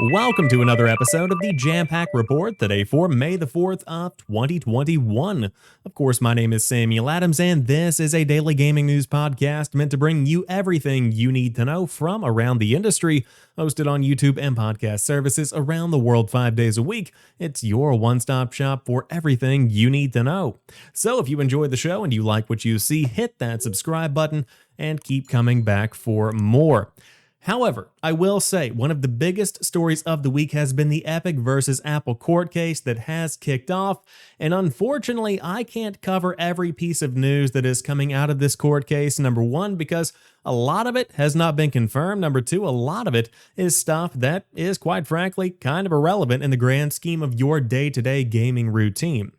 Welcome to another episode of the Jampack Report, today for May the 4th of 2021. Of course, my name is Samuel Adams, and this is a daily gaming news podcast meant to bring you everything you need to know from around the industry. Hosted on YouTube and podcast services around the world 5 days a week, it's your one-stop shop for everything you need to know. So if you enjoy the show and you like what you see, hit that subscribe button and keep coming back for more. However, I will say one of the biggest stories of the week has been the Epic versus Apple court case that has kicked off, and unfortunately I can't cover every piece of news that is coming out of this court case. Number one, because a lot of it has not been confirmed. Number two, a lot of it is stuff that is, quite frankly, kind of irrelevant in the grand scheme of your day-to-day gaming routine.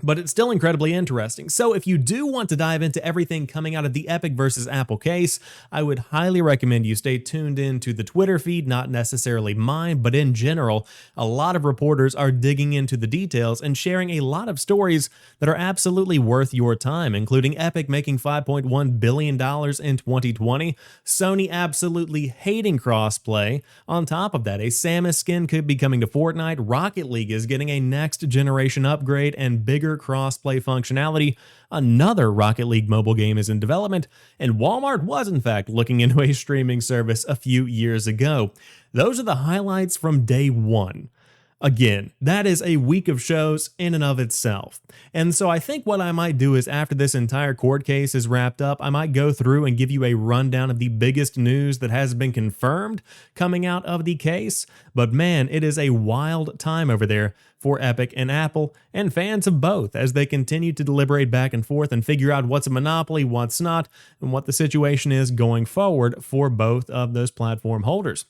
But it's still incredibly interesting. So if you do want to dive into everything coming out of the Epic versus Apple case, I would highly recommend you stay tuned into the Twitter feed, not necessarily mine, but in general, a lot of reporters are digging into the details and sharing a lot of stories that are absolutely worth your time, including Epic making $5.1 billion in 2020, Sony absolutely hating crossplay. On top of that, a Samus skin could be coming to Fortnite, Rocket League is getting a next generation upgrade and bigger cross-play functionality, another Rocket League mobile game is in development, and Walmart was in fact looking into a streaming service a few years ago. Those are the highlights from day one. Again, that is a week of shows in and of itself. And so I think what I might do is, after this entire court case is wrapped up, I might go through and give you a rundown of the biggest news that has been confirmed coming out of the case. But man, it is a wild time over there for Epic and Apple, and fans of both, as they continue to deliberate back and forth and figure out what's a monopoly, what's not, and what the situation is going forward for both of those platform holders.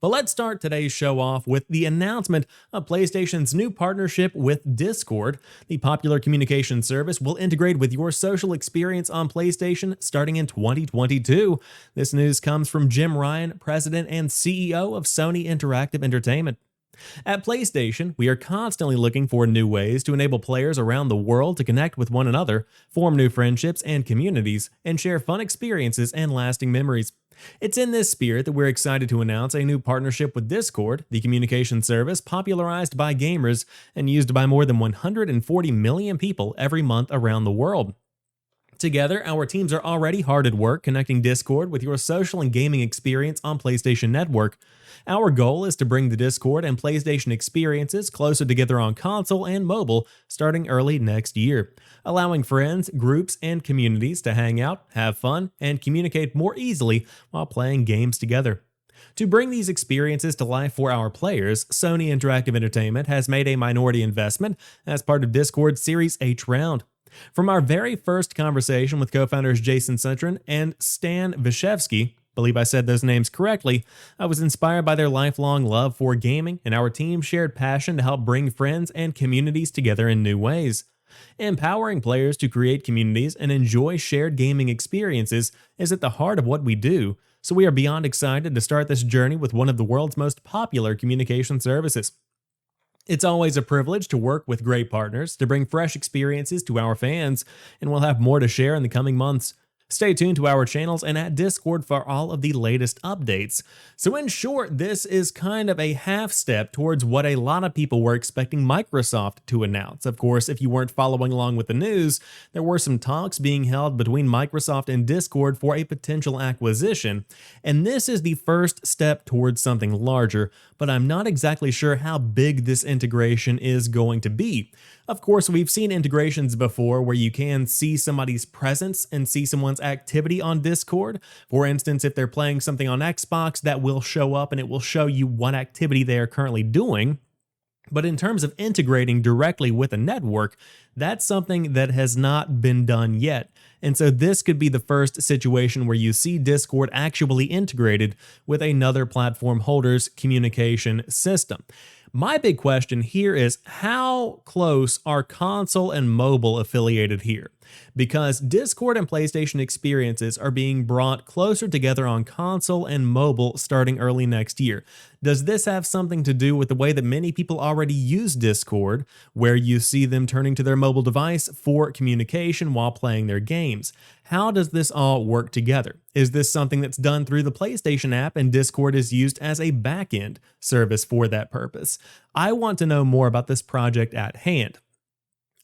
But let's start today's show off with the announcement of PlayStation's new partnership with Discord. The popular communication service will integrate with your social experience on PlayStation starting in 2022. This news comes from Jim Ryan, president and CEO of Sony Interactive Entertainment. At PlayStation, we are constantly looking for new ways to enable players around the world to connect with one another, form new friendships and communities, and share fun experiences and lasting memories. It's in this spirit that we're excited to announce a new partnership with Discord, the communication service popularized by gamers and used by more than 140 million people every month around the world. Together, our teams are already hard at work connecting Discord with your social and gaming experience on PlayStation Network. Our goal is to bring the Discord and PlayStation experiences closer together on console and mobile starting early next year, allowing friends, groups, and communities to hang out, have fun, and communicate more easily while playing games together. To bring these experiences to life for our players, Sony Interactive Entertainment has made a minority investment as part of Discord's Series H round. From our very first conversation with co-founders Jason Citron and Stan Vyshevsky, believe I said those names correctly, I was inspired by their lifelong love for gaming and our team's shared passion to help bring friends and communities together in new ways. Empowering players to create communities and enjoy shared gaming experiences is at the heart of what we do, so we are beyond excited to start this journey with one of the world's most popular communication services. It's always a privilege to work with great partners to bring fresh experiences to our fans, and we'll have more to share in the coming months. Stay tuned to our channels and at Discord for all of the latest updates. So in short, this is kind of a half step towards what a lot of people were expecting Microsoft to announce. Of course, if you weren't following along with the news, there were some talks being held between Microsoft and Discord for a potential acquisition, and this is the first step towards something larger, but I'm not exactly sure how big this integration is going to be. Of course, we've seen integrations before where you can see somebody's presence and see someone's activity on Discord. For instance, if they're playing something on Xbox, that will show up and it will show you what activity they are currently doing. But in terms of integrating directly with a network, that's something that has not been done yet. And so this could be the first situation where you see Discord actually integrated with another platform holder's communication system. My big question here is, how close are console and mobile affiliated here? because Discord and PlayStation experiences are being brought closer together on console and mobile starting early next year. Does this have something to do with the way that many people already use Discord, where you see them turning to their mobile device for communication while playing their games? How does this all work together? Is this something that's done through the PlayStation app and Discord is used as a back-end service for that purpose? I want to know more about this project at hand.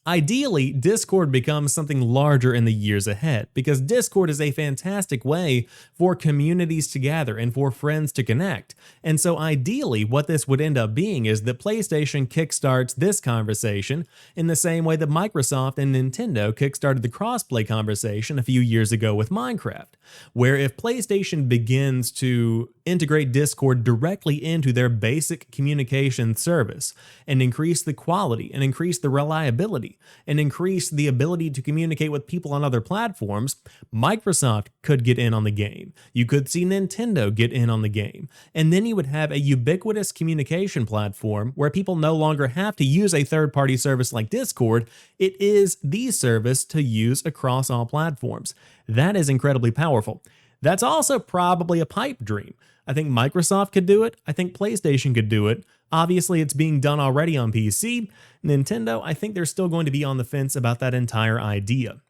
Ideally, Discord becomes something larger in the years ahead, because Discord is a fantastic way for communities to gather and for friends to connect. And so ideally, what this would end up being is that PlayStation kickstarts this conversation in the same way that Microsoft and Nintendo kickstarted the crossplay conversation a few years ago with Minecraft, where if PlayStation begins to integrate Discord directly into their basic communication service and increase the quality and increase the reliability and increase the ability to communicate with people on other platforms, Microsoft could get in on the game. You could see Nintendo get in on the game. And then you would have a ubiquitous communication platform where people no longer have to use a third-party service like Discord. It is the service to use across all platforms. That is incredibly powerful. That's also probably a pipe dream. I think Microsoft could do it. I think PlayStation could do it. Obviously, it's being done already on PC. Nintendo, I think they're still going to be on the fence about that entire idea.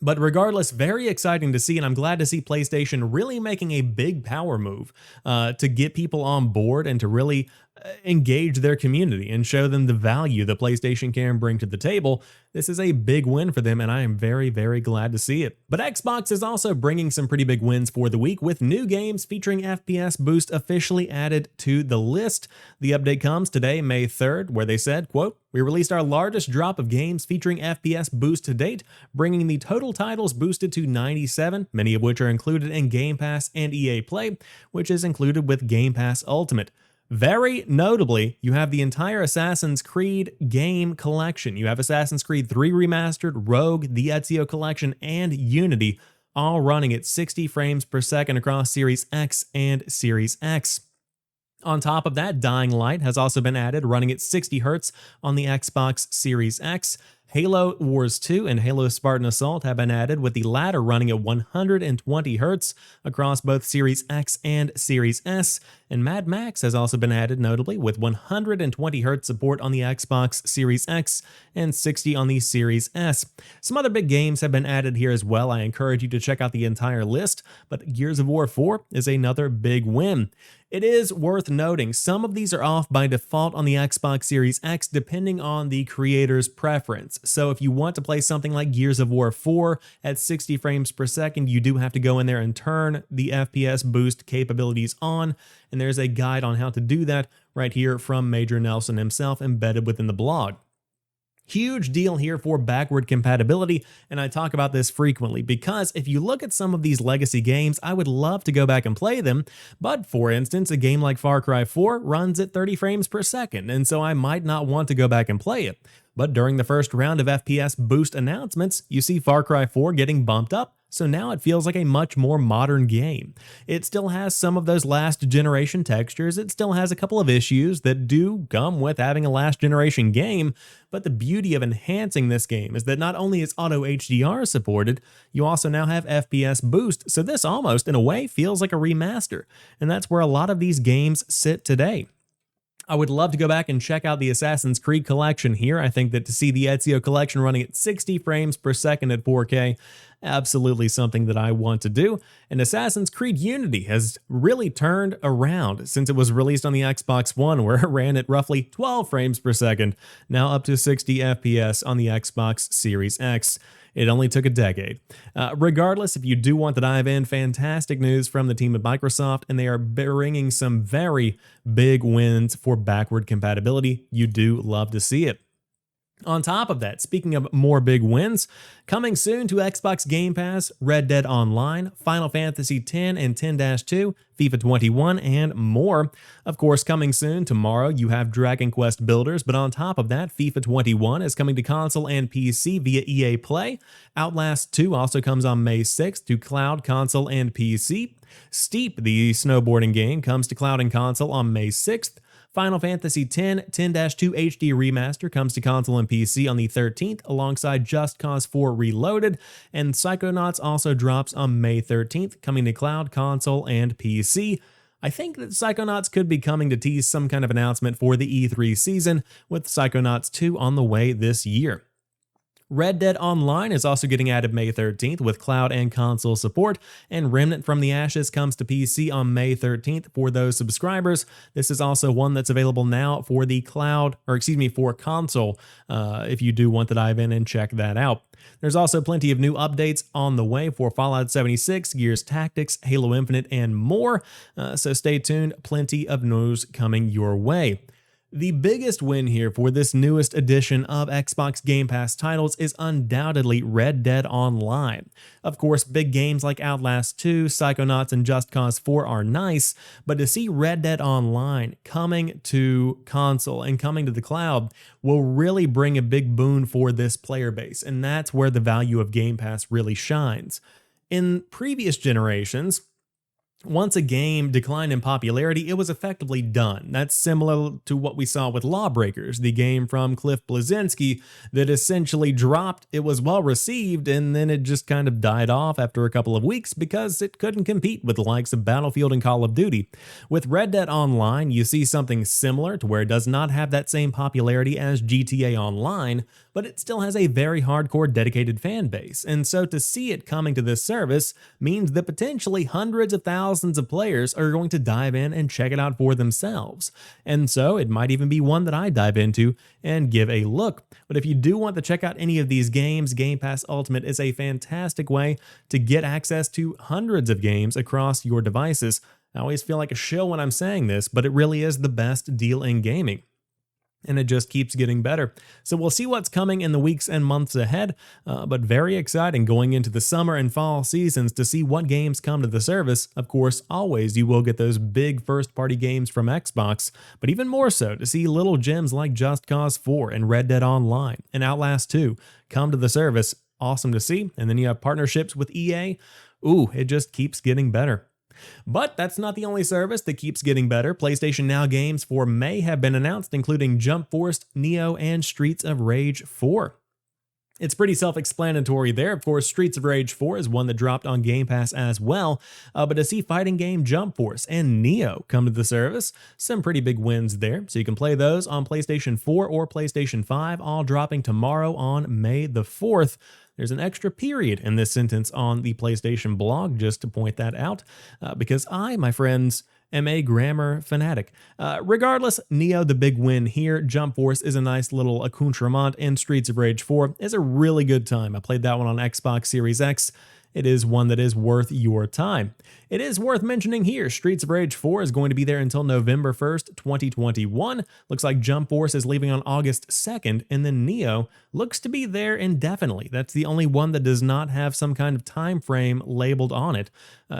But regardless, very exciting to see, and I'm glad to see PlayStation really making a big power move to get people on board and to really engage their community and show them the value that PlayStation can bring to the table. This is a big win for them, and I am very, very glad to see it. But Xbox is also bringing some pretty big wins for the week, with new games featuring FPS boost officially added to the list. The update comes today, May 3rd, where they said, quote, "We released our largest drop of games featuring FPS boost to date, bringing the total titles boosted to 97, many of which are included in Game Pass and EA Play, which is included with Game Pass Ultimate." Very notably, you have the entire Assassin's Creed game collection. You have Assassin's Creed 3 Remastered, Rogue, the Ezio Collection, and Unity, all running at 60 frames per second across Series X and Series X. On top of that, Dying Light has also been added, running at 60 Hz on the Xbox Series X. Halo Wars 2 and Halo Spartan Assault have been added, with the latter running at 120 Hz across both Series X and Series S. And Mad Max has also been added, notably, with 120 Hz support on the Xbox Series X and 60 on the Series S. Some other big games have been added here as well. I encourage you to check out the entire list, but Gears of War 4 is another big win. It is worth noting, some of these are off by default on the Xbox Series X depending on the creator's preference. So if you want to play something like Gears of War 4 at 60 frames per second, you do have to go in there and turn the FPS boost capabilities on, and there's a guide on how to do that right here from Major Nelson himself embedded within the blog. Huge deal here for backward compatibility, and I talk about this frequently because if you look at some of these legacy games, I would love to go back and play them, but for instance, a game like Far Cry 4 runs at 30 frames per second, and so I might not want to go back and play it. But during the first round of FPS boost announcements, you see Far Cry 4 getting bumped up, so now it feels like a much more modern game. It still has some of those last generation textures, it still has a couple of issues that do come with having a last generation game, but the beauty of enhancing this game is that not only is auto HDR supported, you also now have FPS boost, so this almost, in a way, feels like a remaster, and that's where a lot of these games sit today. I would love to go back and check out the Assassin's Creed collection here. I think that to see the Ezio collection running at 60 frames per second at 4K, absolutely something that I want to do. And Assassin's Creed Unity has really turned around since it was released on the Xbox One, where it ran at roughly 12 frames per second, now up to 60 FPS on the Xbox Series X. It only took a decade. Regardless, if you do want to dive in, fantastic news from the team at Microsoft, and they are bringing some very big wins for backward compatibility. You do love to see it. On top of that, speaking of more big wins, coming soon to Xbox Game Pass, Red Dead Online, Final Fantasy X and 10-2, FIFA 21, and more. Of course, coming soon tomorrow, you have Dragon Quest Builders, but on top of that, FIFA 21 is coming to console and PC via EA Play. Outlast 2 also comes on May 6th to cloud, console, and PC. Steep, the snowboarding game, comes to cloud and console on May 6th. Final Fantasy X 10-2 HD Remaster comes to console and PC on the 13th alongside Just Cause 4 Reloaded, and Psychonauts also drops on May 13th, coming to cloud, console, and PC. I think that Psychonauts could be coming to tease some kind of announcement for the E3 season, with Psychonauts 2 on the way this year. Red Dead Online is also getting added May 13th with cloud and console support, and Remnant from the Ashes comes to PC on May 13th for those subscribers. This is also one that's available now for the for console, if you do want to dive in and check that out. There's also plenty of new updates on the way for Fallout 76, Gears Tactics, Halo Infinite, and more, so stay tuned, plenty of news coming your way. The biggest win here for this newest edition of Xbox Game Pass titles is undoubtedly Red Dead Online. Of course, big games like Outlast 2, Psychonauts, and Just Cause 4 are nice, but to see Red Dead Online coming to console and coming to the cloud will really bring a big boon for this player base, and that's where the value of Game Pass really shines. In previous generations, once a game declined in popularity, it was effectively done. That's similar to what we saw with Lawbreakers, the game from Cliff Bleszinski that essentially dropped. It was well received, and then it just kind of died off after a couple of weeks because it couldn't compete with the likes of Battlefield and Call of Duty. With Red Dead Online, you see something similar to where it does not have that same popularity as GTA Online, but it still has a very hardcore dedicated fan base. And so to see it coming to this service means that potentially hundreds of thousands of players are going to dive in and check it out for themselves. And so it might even be one that I dive into and give a look. But if you do want to check out any of these games, Game Pass Ultimate is a fantastic way to get access to hundreds of games across your devices. I always feel like a shill when I'm saying this, but it really is the best deal in gaming. And it just keeps getting better. So we'll see what's coming in the weeks and months ahead, but very exciting going into the summer and fall seasons to see what games come to the service. Of course, always you will get those big first-party games from Xbox, but even more so to see little gems like Just Cause 4 and Red Dead Online and Outlast 2 come to the service. Awesome to see. And then you have partnerships with EA. Ooh, it just keeps getting better. But that's not the only service that keeps getting better. PlayStation Now games for May have been announced, including Jump Force, Nioh, and Streets of Rage 4. It's pretty self-explanatory there. Of course, Streets of Rage 4 is one that dropped on Game Pass as well, but to see fighting game Jump Force and Nioh come to the service, some pretty big wins there. So you can play those on PlayStation 4 or PlayStation 5, all dropping tomorrow on May the 4th. There's an extra period in this sentence on the PlayStation blog, just to point that out, because I, my friends, am a grammar fanatic. Regardless, Nioh, the big win here. Jump Force is a nice little accoutrement, and Streets of Rage 4 is a really good time. I played that one on Xbox Series X. It is one that is worth your time. It is worth mentioning here, Streets of Rage 4 is going to be there until November 1st, 2021. Looks like Jump Force is leaving on August 2nd, and then Nioh looks to be there indefinitely. That's the only one that does not have some kind of time frame labeled on it.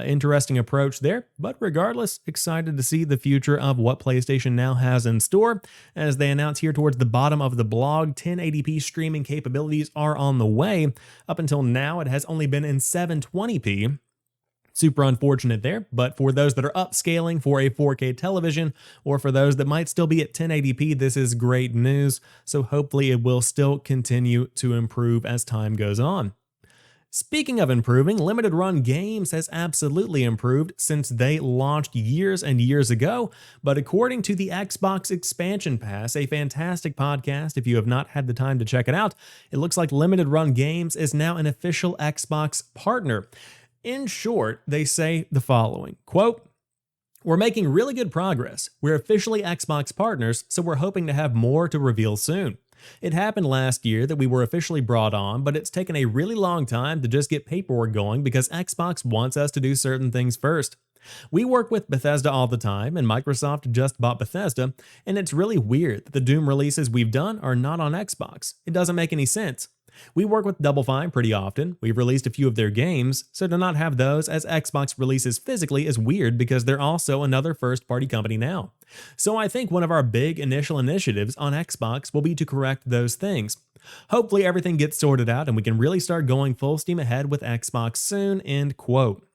Interesting approach there, but regardless, excited to see the future of what PlayStation Now has in store. As they announce here towards the bottom of the blog, 1080p streaming capabilities are on the way. Up until now, it has only been in 720p. Super unfortunate there, but for those that are upscaling for a 4K television, or for those that might still be at 1080p, this is great news. So hopefully it will still continue to improve as time goes on. Speaking of improving, Limited Run Games has absolutely improved since they launched years and years ago, but according to the Xbox Expansion Pass, a fantastic podcast, if you have not had the time to check it out, it looks like Limited Run Games is now an official Xbox partner. In short, they say the following, quote, "We're making really good progress. We're officially Xbox partners, so we're hoping to have more to reveal soon. It happened last year that we were officially brought on, but it's taken a really long time to just get paperwork going because Xbox wants us to do certain things first. We work with Bethesda all the time, and Microsoft just bought Bethesda, and it's really weird that the Doom releases we've done are not on Xbox. It doesn't make any sense. We work with Double Fine pretty often. We've released a few of their games, so to not have those as Xbox releases physically is weird because they're also another first-party company now. So I think one of our big initial initiatives on Xbox will be to correct those things. Hopefully everything gets sorted out and we can really start going full steam ahead with Xbox soon," end quote.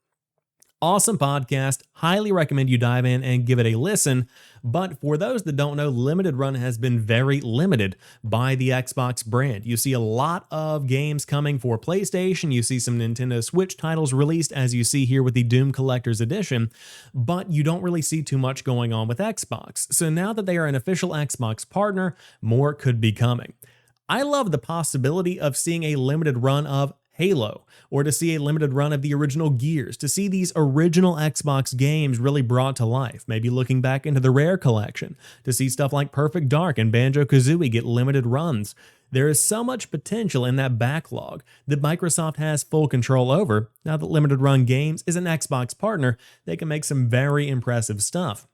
Awesome podcast. Highly recommend you dive in and give it a listen. But for those that don't know, Limited Run has been very limited by the Xbox brand. You see a lot of games coming for PlayStation. You see some Nintendo Switch titles released, as you see here with the Doom Collector's Edition, but you don't really see too much going on with Xbox. So now that they are an official Xbox partner, more could be coming. I love the possibility of seeing a limited run of Halo, or to see a limited run of the original Gears, to see these original Xbox games really brought to life, maybe looking back into the Rare collection, to see stuff like Perfect Dark and Banjo-Kazooie get limited runs. There is so much potential in that backlog that Microsoft has full control over. Now that Limited Run Games is an Xbox partner, they can make some very impressive stuff.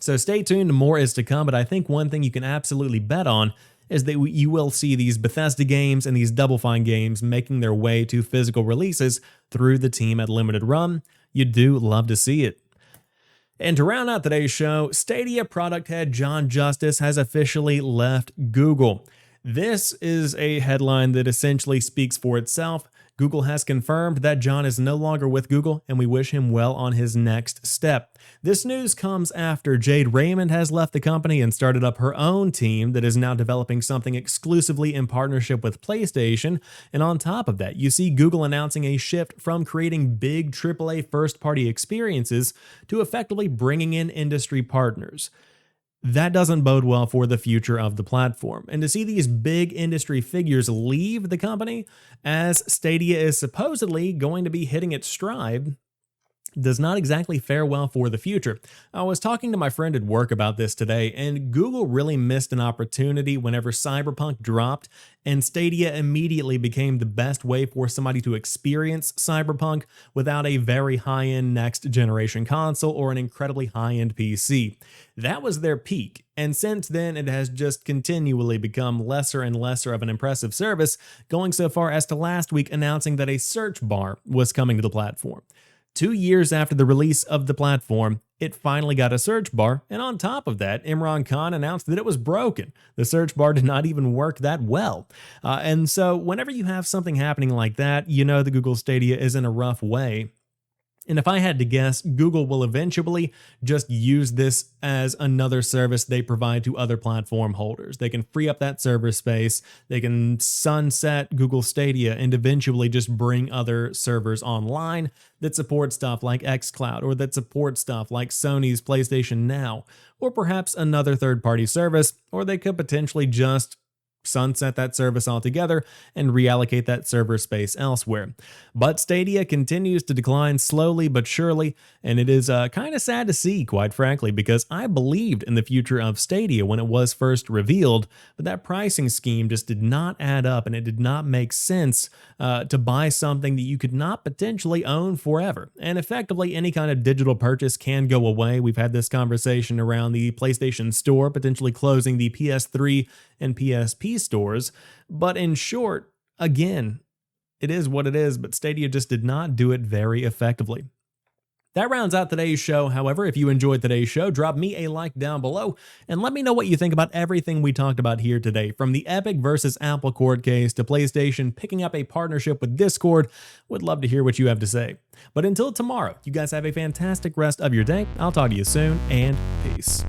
So stay tuned, more is to come, but I think one thing you can absolutely bet on is that you will see these Bethesda games and these Double Fine games making their way to physical releases through the team at Limited Run. You do love to see it. And to round out today's show, Stadia product head John Justice has officially left Google. This is a headline that essentially speaks for itself. Google has confirmed that John is no longer with Google, and we wish him well on his next step. This news comes after Jade Raymond has left the company and started up her own team that is now developing something exclusively in partnership with PlayStation. And on top of that, you see Google announcing a shift from creating big AAA first-party experiences to effectively bringing in industry partners. That doesn't bode well for the future of the platform. And to see these big industry figures leave the company as Stadia is supposedly going to be hitting its stride does not exactly fare well for the future. I was talking to my friend at work about this today, and Google really missed an opportunity whenever Cyberpunk dropped, and Stadia immediately became the best way for somebody to experience Cyberpunk without a very high-end next-generation console or an incredibly high-end PC. That was their peak, and since then it has just continually become lesser and lesser of an impressive service, going so far as to last week announcing that a search bar was coming to the platform. 2 years after the release of the platform, it finally got a search bar, and on top of that, Imran Khan announced that it was broken. The search bar did not even work that well. And so whenever you have something happening like that, you know the Google Stadia is in a rough way. And if I had to guess, Google will eventually just use this as another service they provide to other platform holders. They can free up that server space, they can sunset Google Stadia, and eventually just bring other servers online that support stuff like xCloud, or that support stuff like Sony's PlayStation Now, or perhaps another third-party service, or they could potentially just sunset that service altogether and reallocate that server space elsewhere. But Stadia continues to decline slowly but surely, and it is kind of sad to see, quite frankly, because I believed in the future of Stadia when it was first revealed, but that pricing scheme just did not add up, and it did not make sense to buy something that you could not potentially own forever. And effectively, any kind of digital purchase can go away. We've had this conversation around the PlayStation Store potentially closing the PS3 and PSP stores, but in short, again, it is what it is, but Stadia just did not do it very effectively. That rounds out today's show. However, if you enjoyed today's show, drop me a like down below and let me know what you think about everything we talked about here today, from the Epic versus Apple court case to PlayStation picking up a partnership with Discord. Would love to hear what you have to say. But until tomorrow, you guys have a fantastic rest of your day. I'll talk to you soon, and peace.